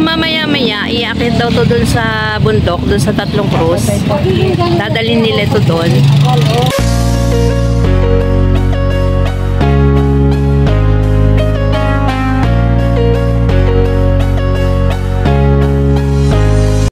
mamaya-maya, iakit daw to dun sa bundok, dun sa Tatlong Cruz. Dadalhin nila ito dun.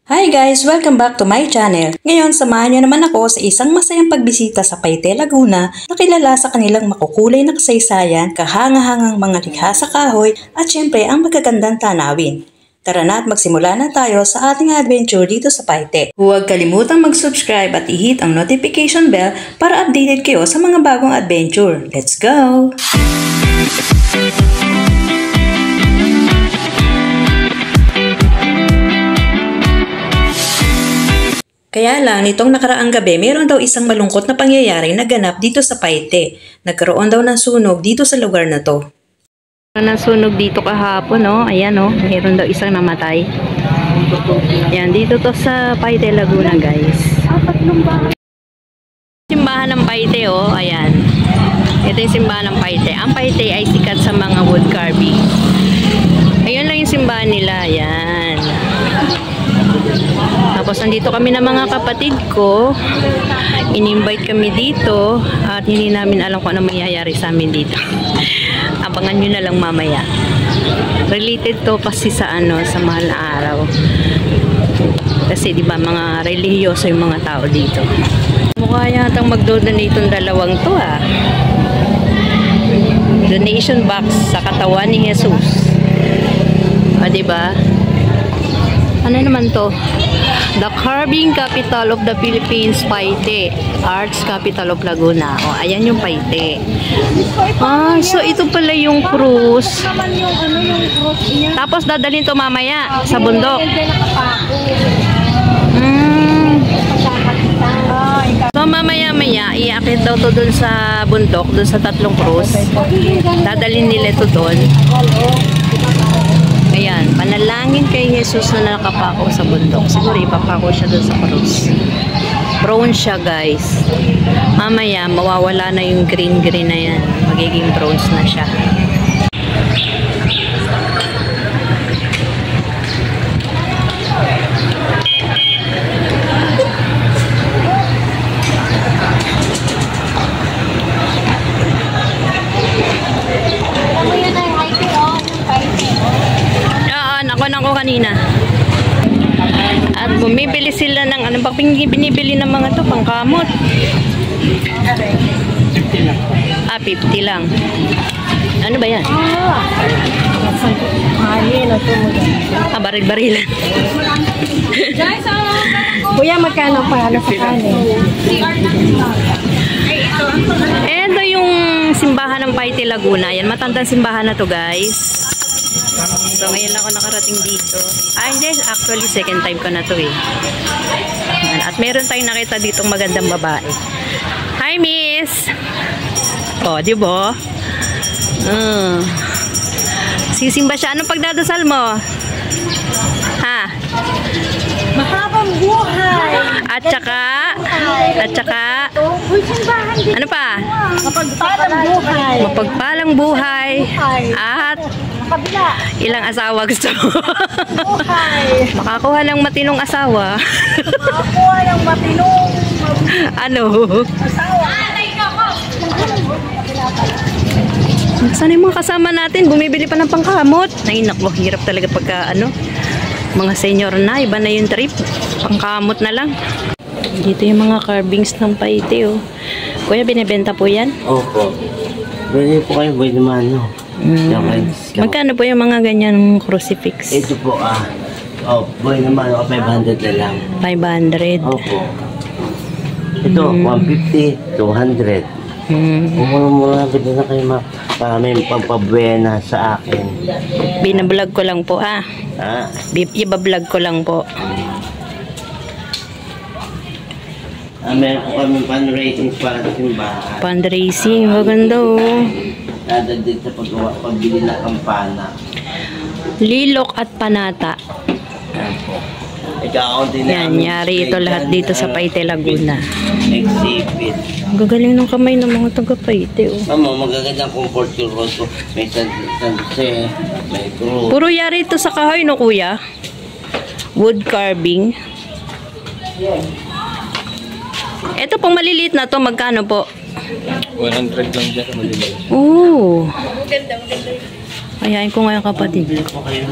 Hi guys! Welcome back to my channel. Ngayon, samahan niyo naman ako sa isang masayang pagbisita sa Paite, Laguna na kilala sa kanilang makukulay na kasaysayan, kahanga-hangang mga likha sa kahoy at syempre ang magagandang tanawin. Tara na at magsimula na tayo sa ating adventure dito sa Paite. Huwag kalimutang mag-subscribe at i-hit ang notification bell para updated kayo sa mga bagong adventure. Let's go! Kaya lang, nitong nakaraang gabi, mayroon daw isang malungkot na pangyayaring naganap dito sa Paite. Nagkaroon daw ng sunog dito sa lugar na to. Nasunog dito kahapon, no? Ayan, no? Mayroon daw isang namatay. Ayan, dito to sa Paite, Laguna, guys. Simbahan ng Paite, oh. Ayan. Ito yung simbahan ng Paite. Ang Paite ay sikat sa mga wood carving. Ayun lang yung simbahan nila. Ayan. Tapos nandito kami ng mga kapatid ko. In-invite kami dito at hindi namin alam kung ano mangyayari sa amin dito. Abangan nyo na lang mamaya. Related to kasi sa sa mahal na araw. Kasi di ba mga relihiyoso yung mga tao dito. Mukha yatang mag-donate itong dalawang to Donation box sa katawan ni Jesus. Di ba? Ano naman to? The Carving Capital of the Philippines, Paite. Arts Capital of Laguna. O, ayan yung Paite. So ito pala yung cruise. Tapos dadalhin to mamaya sa bundok. So mamaya-maya, iakit daw to dun sa bundok, dun sa Tatlong Cruz. Dadalhin nila ito dun. Ayan, panalangin kay Jesus na nakapako sa bundok. Siguro ipapako siya doon sa krus. Brown siya, guys. Mamaya, mawawala na yung green-green na yan. Magiging bronze na siya. Ako kanina. At bumibili sila ng ano ba binibili ng mga to pangkamot. 50 lang. 50 lang. Ano ba yan? Baril-barilan. Kuya, magkano pa sa kanin? Ito yung simbahan ng Paite, Laguna. Yan, matandang simbahan na to, guys. So, ngayon ako nakarating dito. Hindi. Actually, second time ko na to At meron tayong nakita ditong magandang babae. Hi, miss! Di ba? Sisimba siya. Anong pagdadasal mo? Ha? Mahabang buhay! At saka, ano pa? Mapagpalang buhay! Mapagpalang buhay! At ilang asawa gusto mo? Makakuha ng matinong asawa. Makakuha ng matinong asawa. Sana yung mga kasama natin bumibili pa ng pangkamot. Ay naku, hirap talaga pagka mga senior na, iba na yung trip. Pangkamot na lang. Dito yung mga carvings ng Paite. Kuya, binibenta po yan? Opo. Pwede po kayo, pwede naman Magkano po yung mga ganyan crucifix? Ito po boy naman 500 na lang. 500? Opo. Ito 150, 200. Mura-mura na kayo para may pagpabuena sa akin. Binablog ko lang po Iba-vlog ko lang po. Meron po kami fundraising para sa simbahan. Fundraising, maganda Dadagdag sa pagbili ng kampana. Lilok at panata. Ikaunti Yan, yari ito lahat dito sa Paite, Laguna. Exhibit. Ang gagaling ng kamay ng mga taga Paite, oh. Mama, magagandang comfort yung rosto. May sanse, may crew. Puro yari ito sa kahoy, no, kuya? Wood carving. Ito pong maliliit na to, magkano po? 100 lang dyan. Maliliit. Oo. Ayain ko ngayon, kapatid. Bili po kayo.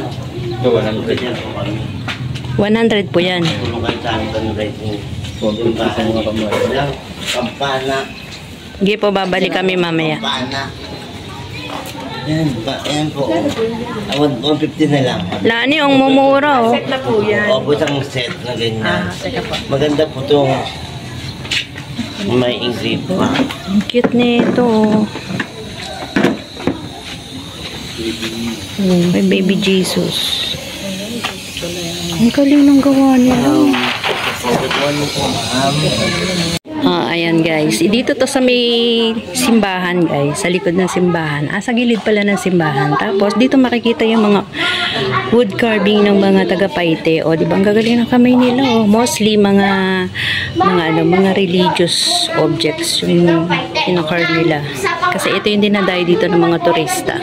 Ito, 100. Ganyan po kami. 100 po yan. Tulong kayo sa amin fundraising. Konti sa mga kamay. Lang, kampana. Sige po, babalik kami mamaya. Kampana. Yan po. 150 na lang. Lani, ang mumura, oh. Na po yan. Opo, isang set na ganyan. Teka po. Maganda po itong may engraved pa. Ang cute nito, oh. May baby Jesus. Ang galing ng gawa nila. Ayan guys. Dito to sa may simbahan guys. Sa likod ng simbahan. Sa gilid pala ng simbahan. Tapos dito makikita yung mga wood carving ng mga taga Paite. O, diba? Ang gagaling ng kamay nila. O, mostly mga religious objects yung kinakarve nila. Kasi ito yung dinadayo dito ng mga turista.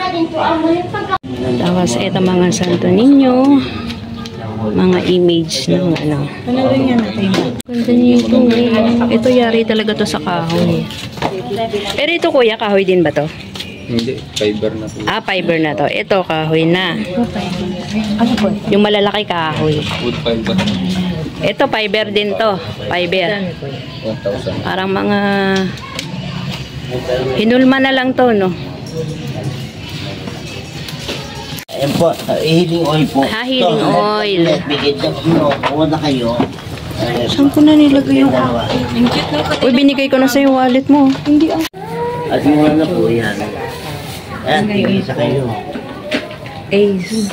Tapos ito mga Santo Niño. Mga image ng ano. Ganda nito. Ito yari talaga to sa kahoy. Pero ito kuya, kahoy din ba to? Hindi, fiber na po. Fiber na to. Ito kahoy na. Yung malalaki kahoy. Wood fiber. Ito fiber din to. Fiber. 1,000. Parang mga hinulma na lang to, no? Ayan po, healing oil po. Healing oil. Bigyan nyo, kuha na kayo. Saan ko na nilagay yung Uy, binigay ko na sa yung wallet mo. Hindi At mura na po yan. Ayan, tigisa kayo. Ace.